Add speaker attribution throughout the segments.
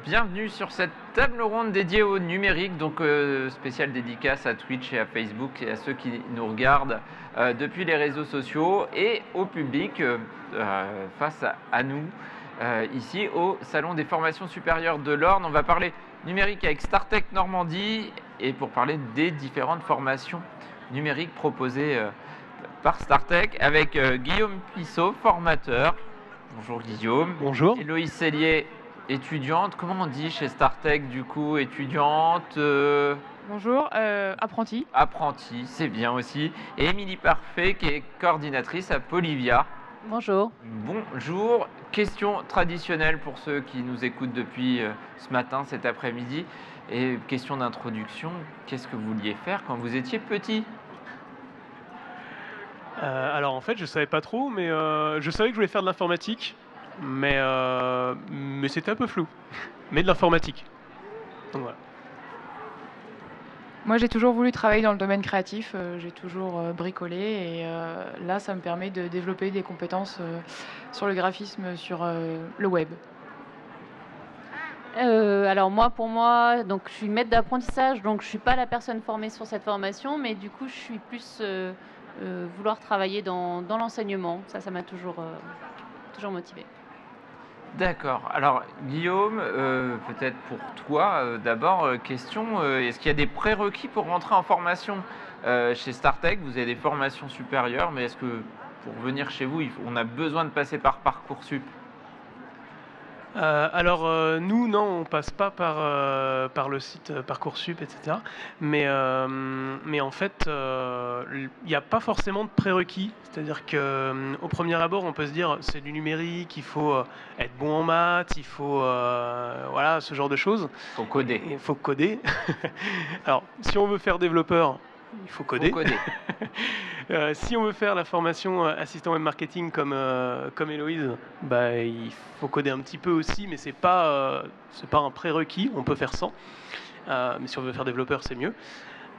Speaker 1: Bienvenue sur cette table ronde dédiée au numérique, donc spéciale dédicace à Twitch et à Facebook et à ceux qui nous regardent depuis les réseaux sociaux et au public face à nous ici au Salon des formations supérieures de l'Orne. On va parler numérique avec StarTech Normandie et pour parler des différentes formations numériques proposées par StarTech avec Guillaume Pissot, formateur. Bonjour Guillaume.
Speaker 2: Bonjour.
Speaker 1: Héloïse Cellier, étudiante. Comment on dit chez StarTech du coup? Étudiante
Speaker 3: Bonjour, apprenti.
Speaker 1: Apprentie, c'est bien aussi. Et Émilie Parfait qui est coordinatrice à Polivia.
Speaker 4: Bonjour.
Speaker 1: Bonjour. Question traditionnelle pour ceux qui nous écoutent depuis ce matin, cet après-midi. Et question d'introduction, qu'est-ce que vous vouliez faire quand vous étiez petit?
Speaker 2: Alors en fait, je savais pas trop, mais je savais que je voulais faire de l'informatique, mais c'était un peu flou. Mais de l'informatique. Donc voilà.
Speaker 3: Moi, j'ai toujours voulu travailler dans le domaine créatif. J'ai toujours bricolé et là, ça me permet de développer des compétences sur le graphisme, sur le web.
Speaker 4: Alors moi, pour moi, donc je suis maître d'apprentissage, donc je suis pas la personne formée sur cette formation, mais du coup, je suis plus vouloir travailler dans l'enseignement. Ça m'a toujours motivée.
Speaker 1: D'accord. Alors Guillaume, peut-être pour toi d'abord, question, est-ce qu'il y a des prérequis pour rentrer en formation chez StarTech? Vous avez des formations supérieures, mais est-ce que pour venir chez vous, on a besoin de passer par Parcoursup?
Speaker 2: Alors nous, non, on passe pas par le site Parcoursup, etc. Mais en fait, il n'y a pas forcément de prérequis. C'est-à-dire qu'au premier abord, on peut se dire c'est du numérique, il faut être bon en maths, il faut voilà, ce genre de choses.
Speaker 1: Il faut coder.
Speaker 2: Il faut coder. Alors, si on veut faire développeur, il faut coder. Si on veut faire la formation assistant web marketing comme Héloïse, bah, il faut coder un petit peu aussi, mais c'est pas un prérequis, on peut faire sans. Mais si on veut faire développeur, c'est mieux.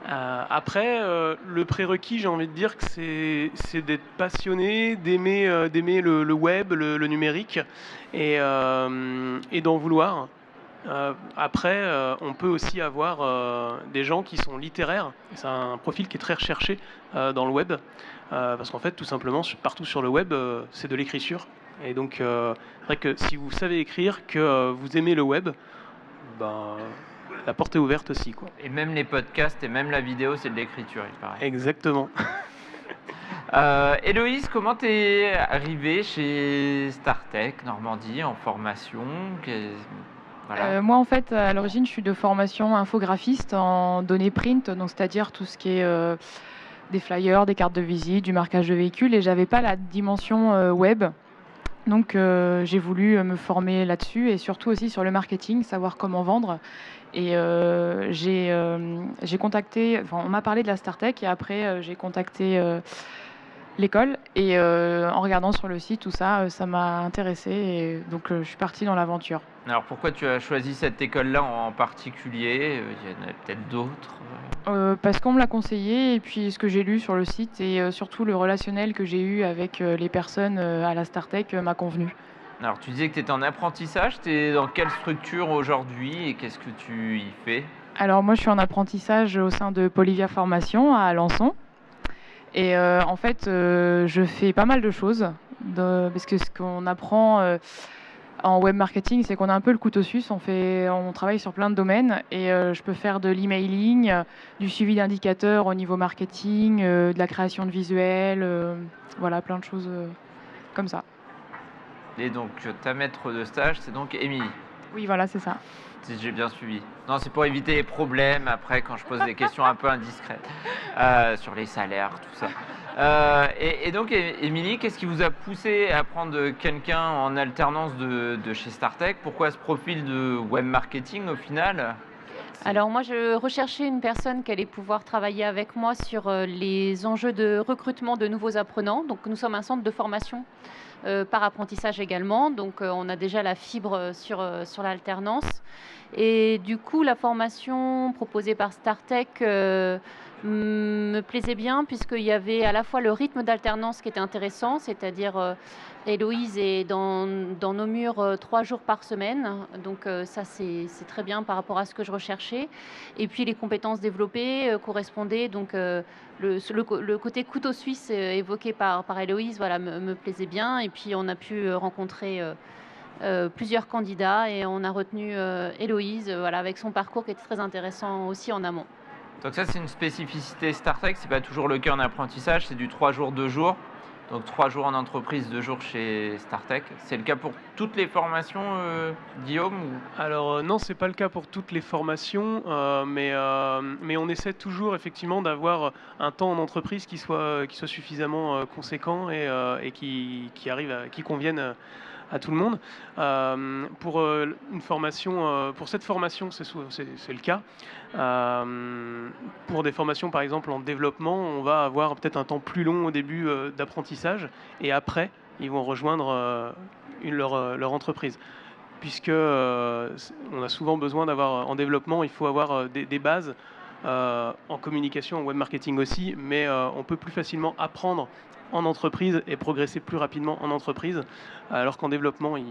Speaker 2: Après, le prérequis, j'ai envie de dire que c'est d'être passionné, d'aimer le web, le numérique, et d'en vouloir. Après, on peut aussi avoir des gens qui sont littéraires. C'est un profil qui est très recherché dans le web, parce qu'en fait, tout simplement, partout sur le web, c'est de l'écriture. Et donc, c'est vrai que si vous savez écrire, que vous aimez le web, ben, la porte est ouverte aussi, quoi.
Speaker 1: Et même les podcasts et même la vidéo, c'est de l'écriture, il paraît.
Speaker 2: Exactement.
Speaker 1: Héloïse, comment t'es arrivée chez StarTech Normandie en formation? Voilà.
Speaker 3: Moi, en fait, à l'origine, je suis de formation infographiste en données print, donc c'est-à-dire tout ce qui est des flyers, des cartes de visite, du marquage de véhicules, et j'avais pas la dimension web. Donc, j'ai voulu me former là-dessus et surtout aussi sur le marketing, savoir comment vendre. Et j'ai contacté, enfin, on m'a parlé de la StarTech et après, j'ai contacté l'école et en regardant sur le site tout ça, ça m'a intéressée et donc je suis partie dans l'aventure.
Speaker 1: Alors pourquoi tu as choisi cette école-là en particulier? Il y en a peut-être d'autres.
Speaker 3: Parce qu'on me l'a conseillé et puis ce que j'ai lu sur le site et surtout le relationnel que j'ai eu avec les personnes à la StarTech m'a convenu.
Speaker 1: Alors tu disais que tu étais en apprentissage, tu es dans quelle structure aujourd'hui et qu'est-ce que tu y fais?
Speaker 3: Alors moi je suis en apprentissage au sein de Polivia Formation à Alençon. Et en fait, je fais pas mal de choses, parce que ce qu'on apprend en web marketing, c'est qu'on a un peu le couteau suisse, on travaille sur plein de domaines, et je peux faire de l'emailing, du suivi d'indicateurs au niveau marketing, de la création de visuels, voilà, plein de choses comme ça.
Speaker 1: Et donc ta maître de stage, c'est donc Émilie? Oui,
Speaker 3: voilà, c'est ça.
Speaker 1: Si j'ai bien suivi. Non, c'est pour éviter les problèmes après quand je pose des questions un peu indiscrètes sur les salaires, tout ça. Et donc, Émilie, qu'est-ce qui vous a poussé à prendre quelqu'un en alternance de chez StarTech? Pourquoi ce profil de web marketing au final?
Speaker 4: Alors moi, je recherchais une personne qui allait pouvoir travailler avec moi sur les enjeux de recrutement de nouveaux apprenants. Donc nous sommes un centre de formation par apprentissage également. Donc on a déjà la fibre sur l'alternance. Et du coup, la formation proposée par StarTech me plaisait bien puisqu'il y avait à la fois le rythme d'alternance qui était intéressant, c'est-à-dire Héloïse est dans nos murs 3 jours par semaine, donc ça c'est très bien par rapport à ce que je recherchais. Et puis les compétences développées correspondaient, donc le côté couteau suisse évoqué par Héloïse voilà, me plaisait bien. Et puis on a pu rencontrer plusieurs candidats et on a retenu Héloïse voilà, avec son parcours qui était très intéressant aussi en amont.
Speaker 1: Donc ça c'est une spécificité StarTech, c'est pas toujours le cas en apprentissage, c'est du 3 jours 2 jours. Donc 3 jours en entreprise, 2 jours chez StarTech. C'est le cas pour toutes les formations, Guillaume ou...
Speaker 2: Alors non, c'est pas le cas pour toutes les formations, mais on essaie toujours effectivement d'avoir un temps en entreprise qui soit suffisamment conséquent et qui convienne à tout le monde. Pour une formation, pour cette formation, c'est le cas. Pour des formations, par exemple en développement, on va avoir peut-être un temps plus long au début d'apprentissage, et après, ils vont rejoindre leur entreprise. Puisque on a souvent besoin d'avoir, en développement, il faut avoir des bases en communication, en web marketing aussi, mais on peut plus facilement apprendre en entreprise et progresser plus rapidement en entreprise, alors qu'en développement, il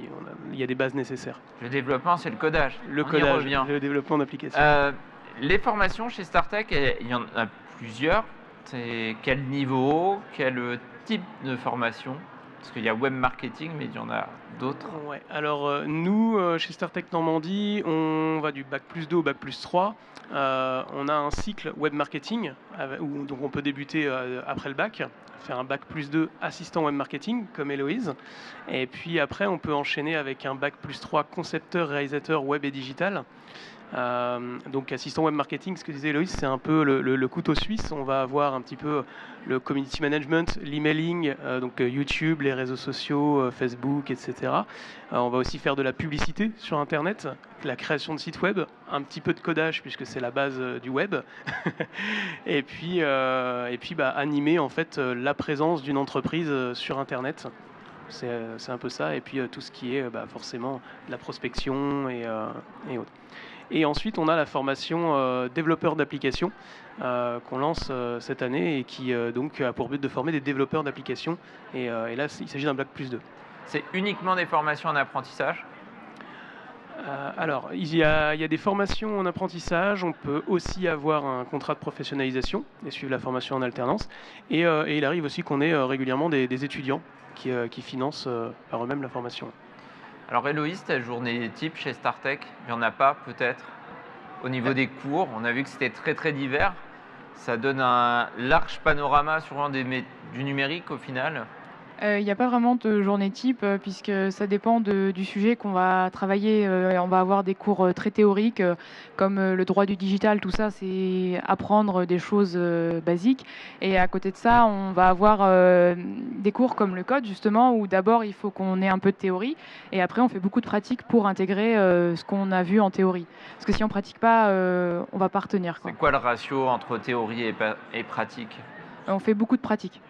Speaker 2: y a des bases nécessaires.
Speaker 1: Le développement, c'est le codage.
Speaker 2: Le codage, le développement d'applications.
Speaker 1: Les formations chez StarTech, il y en a plusieurs. C'est quel niveau, quel type de formation? Parce qu'il y a web marketing, mais il y en a d'autres.
Speaker 2: Ouais. Alors nous, chez StarTech Normandie, on va du bac plus 2 au bac plus 3. On a un cycle web marketing, où donc on peut débuter après le bac, faire un bac plus 2 assistant web marketing, comme Héloïse. Et puis après, on peut enchaîner avec un bac plus 3 concepteur, réalisateur web et digital. Donc assistant web marketing, ce que disait Héloïse, c'est un peu le couteau suisse. On va avoir un petit peu le community management, l'emailing, donc YouTube, les réseaux sociaux, Facebook, etc. On va aussi faire de la publicité sur Internet, la création de sites web, un petit peu de codage puisque c'est la base du web, et puis animer en fait la présence d'une entreprise sur Internet. C'est un peu ça, et puis tout ce qui est forcément de la prospection et autres. Et ensuite, on a la formation développeur d'applications qu'on lance cette année et qui donc a pour but de former des développeurs d'applications. Et là, il s'agit d'un bac plus 2.
Speaker 1: C'est uniquement des formations en apprentissage?
Speaker 2: Alors, il y a des formations en apprentissage. On peut aussi avoir un contrat de professionnalisation et suivre la formation en alternance. Et il arrive aussi qu'on ait régulièrement des étudiants qui financent par eux-mêmes la formation.
Speaker 1: Alors Héloïse, ta journée type chez StarTech, il n'y en a pas peut-être? Au niveau des cours, on a vu que c'était très très divers. Ça donne un large panorama sûrement du numérique au final.
Speaker 3: Il n'y a pas vraiment de journée type puisque ça dépend du sujet qu'on va travailler. On va avoir des cours très théoriques comme le droit du digital, tout ça, c'est apprendre des choses basiques. Et à côté de ça, on va avoir des cours comme le code justement où d'abord il faut qu'on ait un peu de théorie et après on fait beaucoup de pratique pour intégrer ce qu'on a vu en théorie. Parce que si on ne pratique pas, on ne va pas retenir.
Speaker 1: C'est quoi le ratio entre théorie et pratique?
Speaker 3: On fait beaucoup de pratique.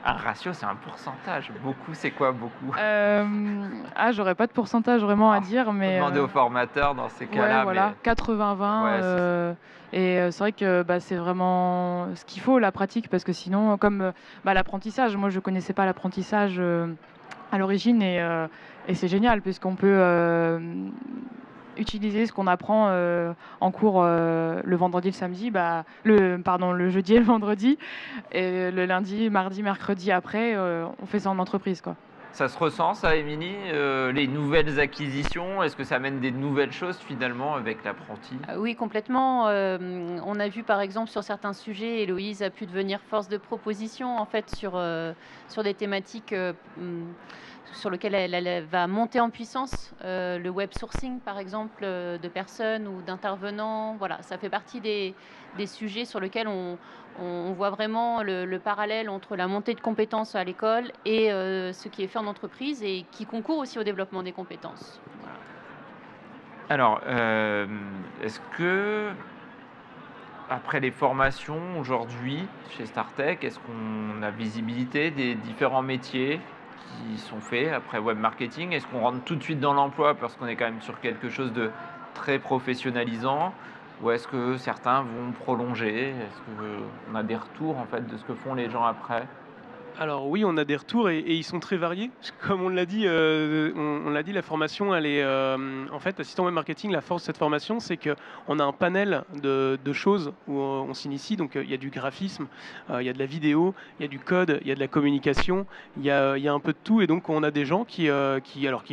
Speaker 1: Un ratio, c'est un pourcentage. Beaucoup, c'est quoi beaucoup?
Speaker 3: J'aurais pas de pourcentage vraiment à dire, mais...
Speaker 1: Demander aux formateurs dans ces cas-là.
Speaker 3: Ouais, voilà, mais... 80-20. Ouais, et c'est vrai que c'est vraiment ce qu'il faut, la pratique, parce que sinon, comme l'apprentissage, moi je connaissais pas l'apprentissage à l'origine, et c'est génial, puisqu'on peut... utiliser ce qu'on apprend en cours le vendredi, le samedi, le jeudi et le vendredi, et le lundi, mardi, mercredi après, on fait ça en entreprise, quoi.
Speaker 1: Ça se ressent, ça, Émilie, les nouvelles acquisitions? Est-ce que ça amène des nouvelles choses finalement avec l'apprenti?
Speaker 4: Oui, complètement. On a vu par exemple sur certains sujets, Héloïse a pu devenir force de proposition en fait sur des thématiques sur lequel elle va monter en puissance, le web sourcing par exemple de personnes ou d'intervenants. Voilà, ça fait partie des sujets sur lesquels on voit vraiment le parallèle entre la montée de compétences à l'école et ce qui est fait en entreprise et qui concourt aussi au développement des compétences. Voilà.
Speaker 1: Alors, est-ce que après les formations aujourd'hui chez StarTech, est-ce qu'on a visibilité des différents métiers qui sont faits après web marketing? Est-ce qu'on rentre tout de suite dans l'emploi parce qu'on est quand même sur quelque chose de très professionnalisant? ou est-ce que certains vont prolonger? Est-ce qu'on a des retours en fait de ce que font les gens après?
Speaker 2: Alors oui, on a des retours et ils sont très variés. Comme on l'a dit, on l'a dit, la formation, elle est en fait assistant web marketing. La force de cette formation, c'est qu'on a un panel de choses où on s'initie. Donc il y a du graphisme, il y a de la vidéo, il y a du code, il y a de la communication, il y a un peu de tout. Et donc on a des gens qui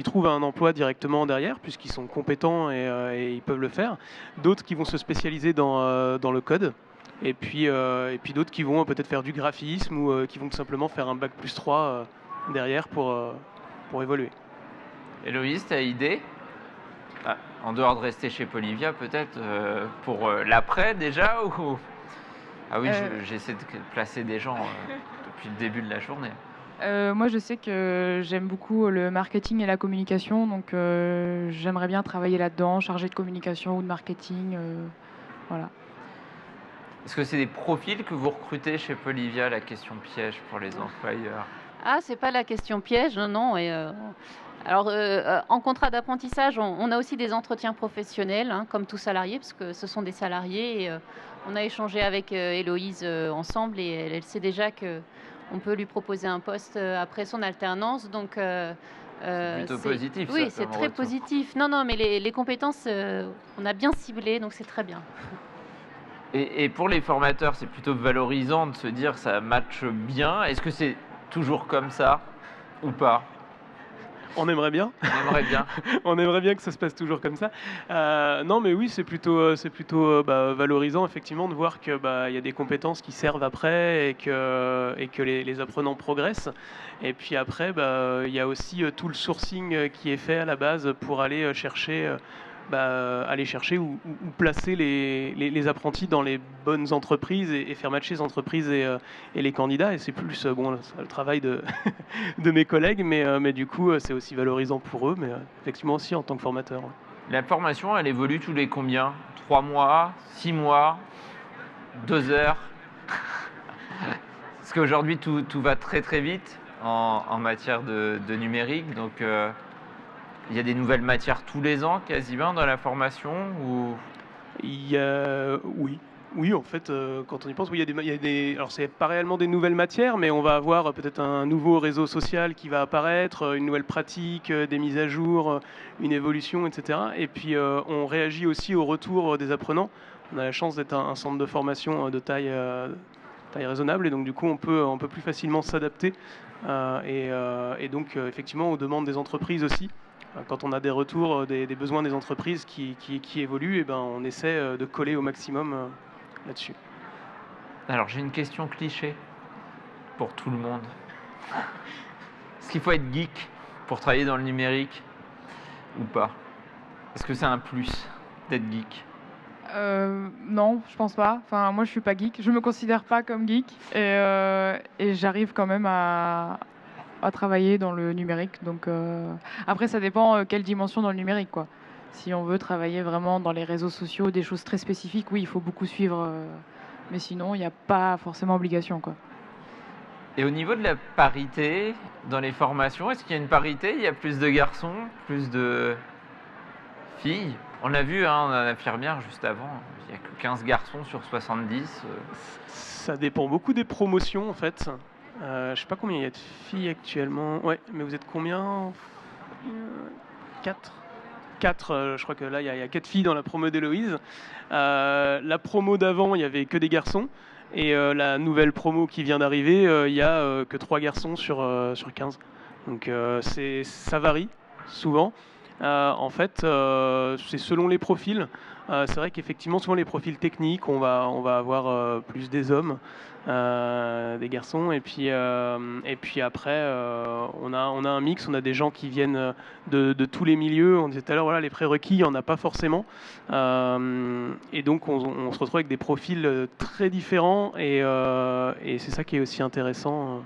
Speaker 2: trouvent un emploi directement derrière, puisqu'ils sont compétents et ils peuvent le faire. D'autres qui vont se spécialiser dans le code. Et puis d'autres qui vont peut-être faire du graphisme ou qui vont tout simplement faire un bac+3 derrière pour évoluer.
Speaker 1: Héloïse, tu as idée? En dehors de rester chez Polyvia, peut-être pour l'après déjà ou... Ah oui, j'essaie de placer des gens depuis le début de la journée.
Speaker 3: Moi, je sais que j'aime beaucoup le marketing et la communication, donc j'aimerais bien travailler là-dedans, chargé de communication ou de marketing. Voilà.
Speaker 1: Est-ce que c'est des profils que vous recrutez chez Polyvia, la question piège pour les employeurs?
Speaker 4: Ah, c'est pas la question piège, non. Et, alors, en contrat d'apprentissage, on a aussi des entretiens professionnels, hein, comme tout salarié, parce que ce sont des salariés. Et, on a échangé avec Héloïse ensemble et elle sait déjà qu'on peut lui proposer un poste après son alternance. Donc,
Speaker 1: c'est plutôt positif.
Speaker 4: Oui, c'est très positif. Non, mais les compétences, on a bien ciblé, donc c'est très bien.
Speaker 1: Et pour les formateurs, c'est plutôt valorisant de se dire que ça matche bien. Est-ce que c'est toujours comme ça ou pas?
Speaker 2: On aimerait bien.
Speaker 1: On aimerait bien.
Speaker 2: On aimerait bien que ça se passe toujours comme ça. Non, mais oui, c'est plutôt valorisant effectivement de voir que il y a des compétences qui servent après et que les apprenants progressent. Et puis après, il y a aussi tout le sourcing qui est fait à la base pour aller chercher. Aller chercher ou placer les apprentis dans les bonnes entreprises et faire matcher les entreprises et les candidats. Et c'est plus le travail de, de mes collègues, mais du coup, c'est aussi valorisant pour eux, mais effectivement aussi en tant que formateur.
Speaker 1: La formation, elle évolue tous les combien? 3 mois, 6 mois, 2 heures? Parce qu'aujourd'hui, tout va très très vite en matière de numérique, donc... il y a des nouvelles matières tous les ans quasiment dans la formation ou...
Speaker 2: Oui, en fait, quand on y pense, oui, il y a des... Alors, c'est pas réellement des nouvelles matières, mais on va avoir peut-être un nouveau réseau social qui va apparaître, une nouvelle pratique, des mises à jour, une évolution, etc. Et puis, on réagit aussi au retour des apprenants. On a la chance d'être un centre de formation de taille raisonnable, et donc, du coup, on peut plus facilement s'adapter. Et donc, effectivement, aux demandes des entreprises aussi. Quand on a des retours, des besoins des entreprises qui évoluent, on essaie de coller au maximum là-dessus.
Speaker 1: Alors j'ai une question cliché pour tout le monde. Est-ce qu'il faut être geek pour travailler dans le numérique ou pas? Est-ce que c'est un plus d'être geek?
Speaker 3: Non, je pense pas. Enfin, moi je suis pas geek, je me considère pas comme geek et j'arrive quand même à travailler dans le numérique. Donc après, ça dépend quelle dimension dans le numérique, quoi. Si on veut travailler vraiment dans les réseaux sociaux, des choses très spécifiques, oui, il faut beaucoup suivre. Mais sinon, il n'y a pas forcément obligation, quoi.
Speaker 1: Et au niveau de la parité dans les formations, est-ce qu'il y a une parité? Il y a plus de garçons, plus de filles? On l'a vu, hein, on a l'infirmière juste avant. Il n'y a que 15 garçons sur 70.
Speaker 2: Ça dépend beaucoup des promotions, en fait. Je sais pas combien il y a de filles actuellement. Ouais, mais vous êtes combien? 4. Je crois que là, il y a 4 filles dans la promo d'Héloïse. La promo d'avant, il n'y avait que des garçons. Et la nouvelle promo qui vient d'arriver, il n'y a que 3 garçons sur 15. Donc ça varie souvent. En fait, c'est selon les profils. C'est vrai qu'effectivement, souvent les profils techniques, on va avoir plus des hommes, des garçons, et puis après, on a un mix. On a des gens qui viennent de tous les milieux. On disait tout à l'heure, voilà, les prérequis, il n'y en a pas forcément, et donc on se retrouve avec des profils très différents, et c'est ça qui est aussi intéressant.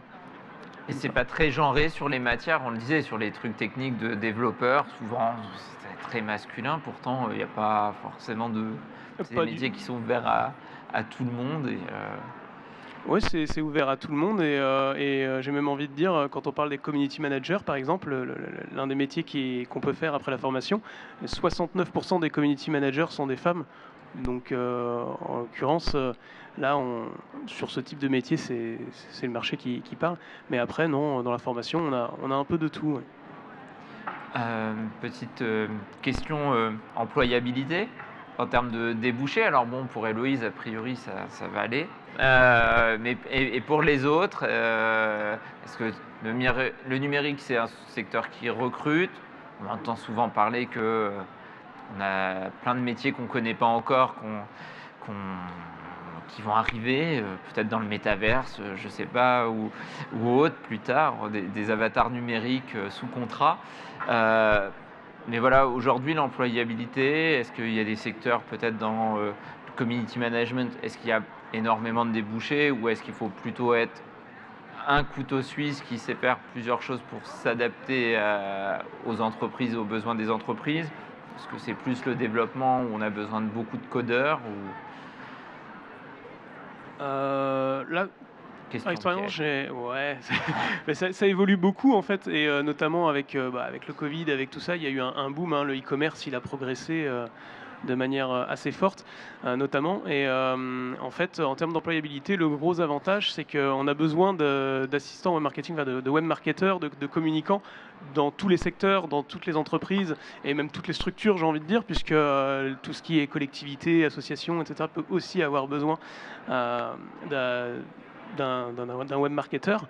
Speaker 1: Et c'est pas très genré sur les matières, on le disait, sur les trucs techniques de développeurs, souvent c'est très masculin, pourtant il n'y a pas forcément de... C'est des métiers qui sont ouverts à tout le monde.
Speaker 2: Oui, c'est ouvert à tout le monde et j'ai même envie de dire, quand on parle des community managers, par exemple, l'un des métiers qu'on peut faire après la formation, 69% des community managers sont des femmes. Donc, en l'occurrence, là, sur ce type de métier, c'est le marché qui parle. Mais après, non, dans la formation, on a un peu de tout. Ouais.
Speaker 1: Petite question employabilité en termes de débouchés. Alors bon, pour Héloïse, a priori, ça va aller. Et pour les autres, est-ce que le numérique, c'est un secteur qui recrute? On entend souvent parler que on a plein de métiers qu'on ne connaît pas encore, qui vont arriver, peut-être dans le métaverse, je ne sais pas, ou autre, plus tard, des avatars numériques sous contrat. Mais voilà, aujourd'hui, l'employabilité, est-ce qu'il y a des secteurs peut-être dans le community management, est-ce qu'il y a énormément de débouchés ou est-ce qu'il faut plutôt être un couteau suisse qui sait faire plusieurs choses pour s'adapter aux entreprises, aux besoins des entreprises? Est-ce que c'est plus le développement où on a besoin de beaucoup de codeurs
Speaker 2: Là,
Speaker 1: expérience,
Speaker 2: ouais, ça évolue beaucoup en fait, et notamment avec le Covid, avec tout ça, il y a eu un boom. Hein, le e-commerce, il a progressé de manière assez forte, notamment. Et en fait, en termes d'employabilité, le gros avantage, c'est qu'on a besoin d'assistants web marketing, de web marketeurs, de communicants dans tous les secteurs, dans toutes les entreprises et même toutes les structures, j'ai envie de dire, puisque tout ce qui est collectivité, association, etc., peut aussi avoir besoin d'un web marketeur.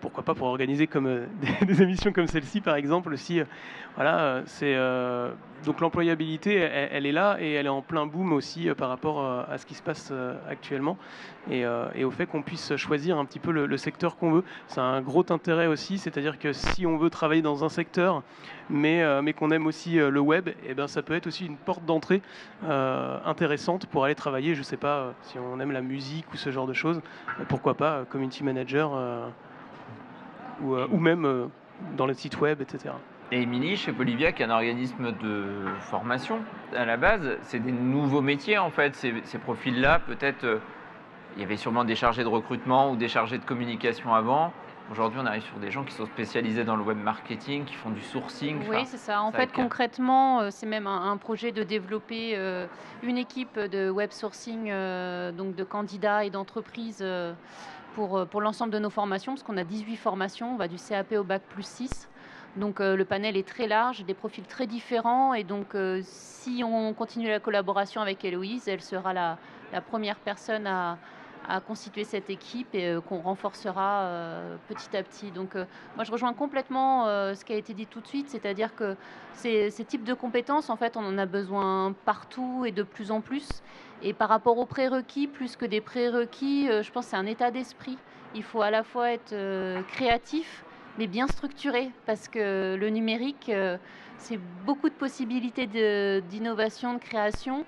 Speaker 2: Pourquoi pas pour organiser comme des émissions comme celle-ci, par exemple, aussi. Voilà, donc l'employabilité, elle est là et elle est en plein boom aussi par rapport à ce qui se passe actuellement et au fait qu'on puisse choisir un petit peu le secteur qu'on veut. C'est un gros intérêt aussi, c'est-à-dire que si on veut travailler dans un secteur mais qu'on aime aussi le web, et ben, ça peut être aussi une porte d'entrée intéressante pour aller travailler, je sais pas, si on aime la musique ou ce genre de choses, pourquoi pas community manager ou même dans le site web, etc.
Speaker 1: Et Émilie, chez Polyvia, qui est un organisme de formation, à la base, c'est des nouveaux métiers en fait, ces profils-là. Peut-être, il y avait sûrement des chargés de recrutement ou des chargés de communication avant. Aujourd'hui, on arrive sur des gens qui sont spécialisés dans le web marketing, qui font du sourcing.
Speaker 4: Oui, c'est ça. En fait, concrètement, c'est même un projet de développer une équipe de web sourcing, donc de candidats et d'entreprises pour l'ensemble de nos formations, parce qu'on a 18 formations, on va du CAP au bac plus 6. Donc le panel est très large, des profils très différents. Et donc si on continue la collaboration avec Héloïse, elle sera la première personne à constituer cette équipe et qu'on renforcera petit à petit. Donc moi je rejoins complètement ce qui a été dit tout de suite, c'est-à-dire que ces types de compétences, en fait, on en a besoin partout et de plus en plus. Et par rapport aux prérequis, plus que des prérequis, je pense que c'est un état d'esprit. Il faut à la fois être créatif, mais bien structuré, parce que le numérique, c'est beaucoup de possibilités d'innovation, de création,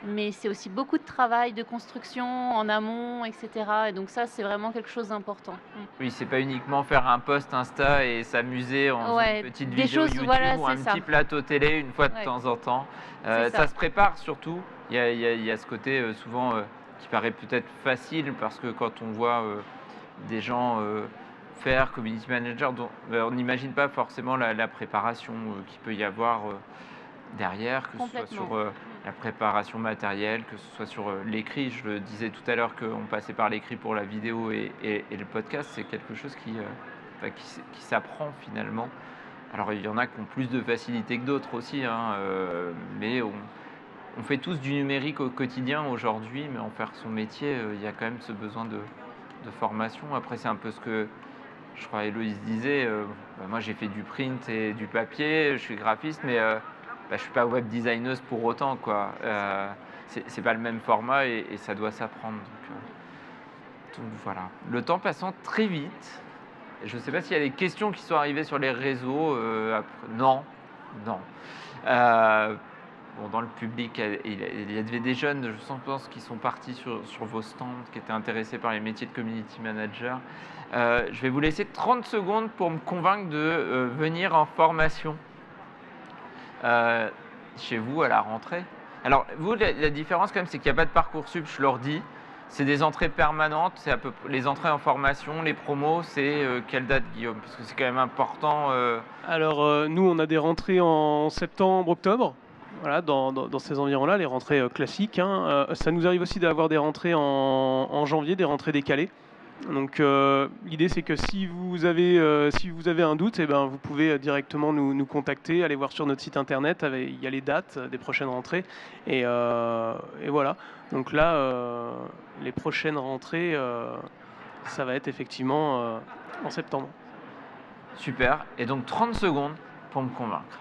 Speaker 4: mais c'est aussi beaucoup de travail, de construction en amont, etc. Et donc ça, c'est vraiment quelque chose d'important.
Speaker 1: Oui, c'est pas uniquement faire un post Insta et s'amuser en une petite vidéo YouTube ou un petit plateau télé une fois de temps en temps. Ça se prépare surtout. Il y a ce côté souvent qui paraît peut-être facile, parce que quand on voit des gens faire community manager, on n'imagine pas forcément la préparation qu'il peut y avoir derrière, que ce soit sur la préparation matérielle, que ce soit sur l'écrit. Je le disais tout à l'heure qu'on passait par l'écrit pour la vidéo et le podcast. C'est quelque chose qui s'apprend finalement. Alors il y en a qui ont plus de facilité que d'autres aussi, hein, mais on fait tous du numérique au quotidien aujourd'hui, mais en faire son métier, il y a quand même ce besoin de formation. Après, c'est un peu ce que je crois Héloïse disait. Moi j'ai fait du print et du papier, je suis graphiste, mais je ne suis pas web designeuse pour autant, quoi. C'est pas le même format et ça doit s'apprendre. Donc voilà. Le temps passant très vite. Je ne sais pas s'il y a des questions qui sont arrivées sur les réseaux. Non. Dans le public, il y avait des jeunes, je pense, qui sont partis sur vos stands, qui étaient intéressés par les métiers de community manager. Je vais vous laisser 30 secondes pour me convaincre de venir en formation chez vous à la rentrée. Alors, vous, la différence quand même, c'est qu'il n'y a pas de Parcoursup, je leur dis. C'est des entrées permanentes, c'est les entrées en formation, les promos, c'est quelle date, Guillaume? Parce que c'est quand même important.
Speaker 2: Alors, nous, on a des rentrées en septembre, octobre. Voilà, dans ces environs-là, les rentrées classiques. Hein. Ça nous arrive aussi d'avoir des rentrées en janvier, des rentrées décalées. Donc l'idée c'est que si vous avez un doute, eh ben, vous pouvez directement nous contacter, aller voir sur notre site internet, il y a les dates des prochaines rentrées et voilà. Donc là, les prochaines rentrées, ça va être effectivement en septembre.
Speaker 1: Super, et donc 30 secondes pour me convaincre.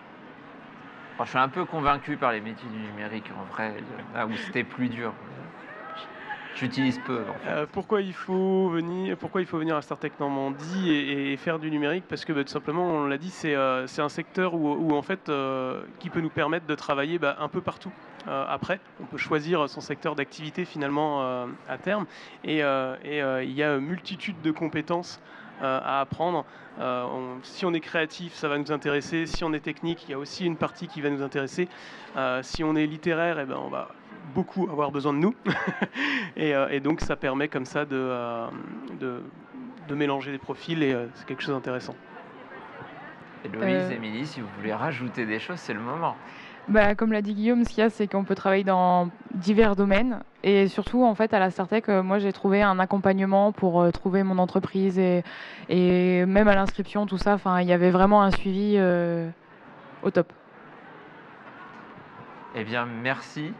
Speaker 1: Alors, je suis un peu convaincu par les métiers du numérique en vrai, là où c'était plus dur. J'utilise peu. En fait.
Speaker 2: Pourquoi il faut venir à Startech Normandie et faire du numérique? Parce que tout simplement, on l'a dit, c'est un secteur où en fait, qui peut nous permettre de travailler un peu partout. Après, on peut choisir son secteur d'activité finalement à terme. Et il y a une multitude de compétences à apprendre. Si on est créatif, ça va nous intéresser. Si on est technique, il y a aussi une partie qui va nous intéresser. Si on est littéraire, eh ben, on va beaucoup avoir besoin de nous. et donc ça permet comme ça de mélanger des profils et c'est quelque chose d'intéressant.
Speaker 1: Héloïse, Émilie, si vous voulez rajouter des choses, c'est le moment.
Speaker 3: Comme l'a dit Guillaume, ce qu'il y a, c'est qu'on peut travailler dans divers domaines. Et surtout, en fait, à la Startech, moi, j'ai trouvé un accompagnement pour trouver mon entreprise et même à l'inscription, tout ça. Enfin, il y avait vraiment un suivi au top.
Speaker 1: Eh bien, merci.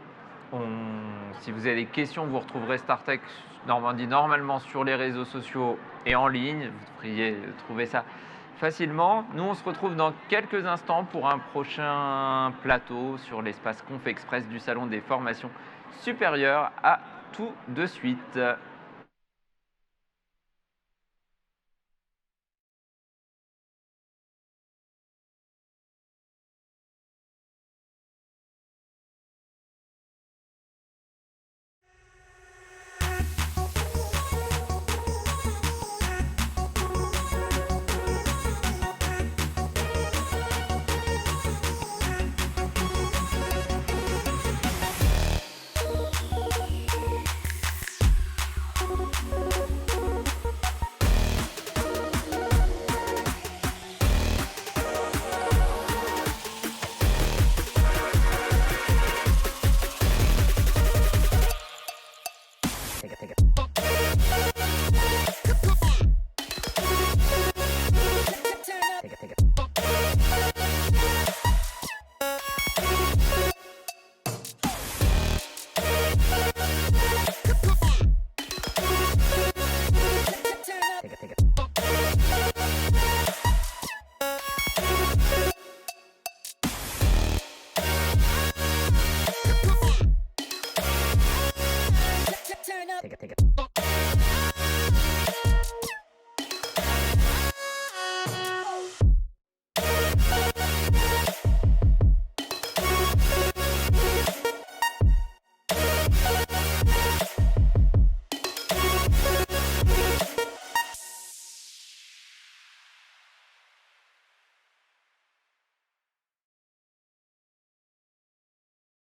Speaker 1: Si vous avez des questions, vous retrouverez Startech Normandie normalement sur les réseaux sociaux et en ligne. Vous devriez trouver ça facilement. Nous, on se retrouve dans quelques instants pour un prochain plateau sur l'espace Conf Express du Salon des formations supérieures. À tout de suite.